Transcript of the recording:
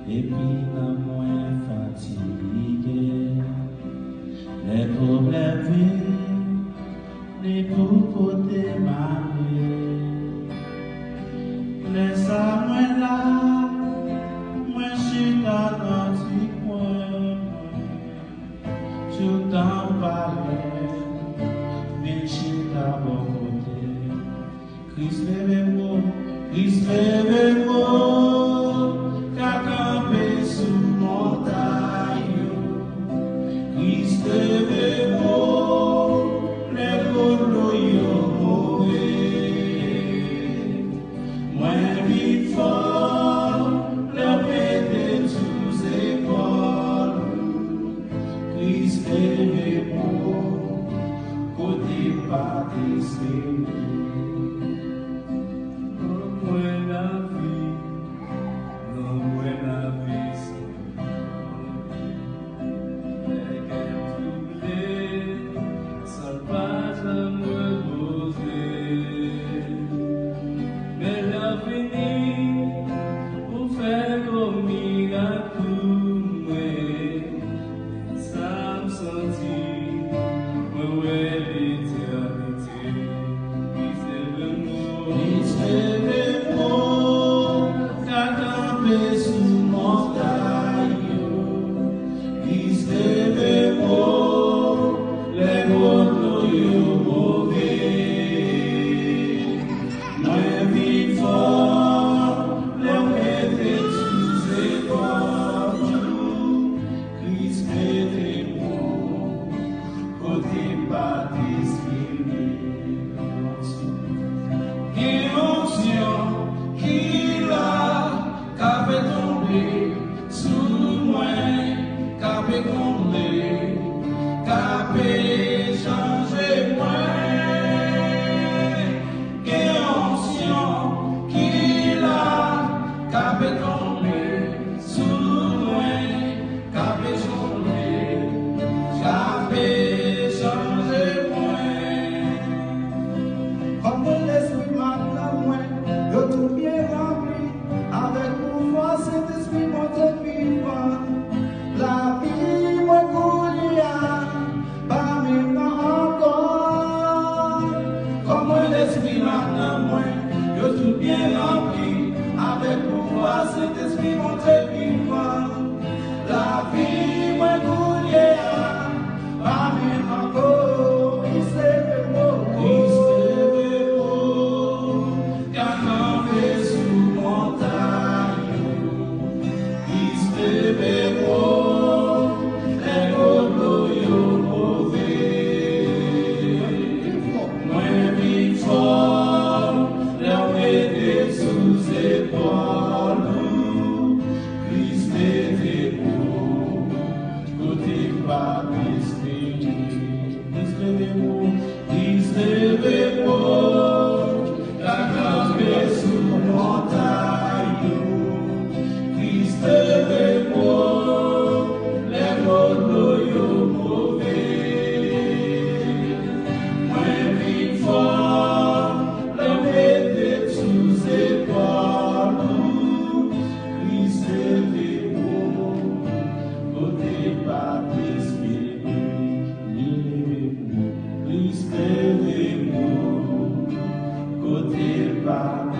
et puis n'a moins fatigué. Les problèmes viennent, les pauvretés mariées. Laisse à moi là, moi je suis dans notre coin. Tout en parler, mais je suis à mon côté. Christ lève-moi, Christ lève-moi, qu'a campé sous montagne. Christ lève-moi, les bolos yo mauvais. Moins vite fort, leur pété sous épaules. Christ lève-moi, côté pas d'esprit. Côté pas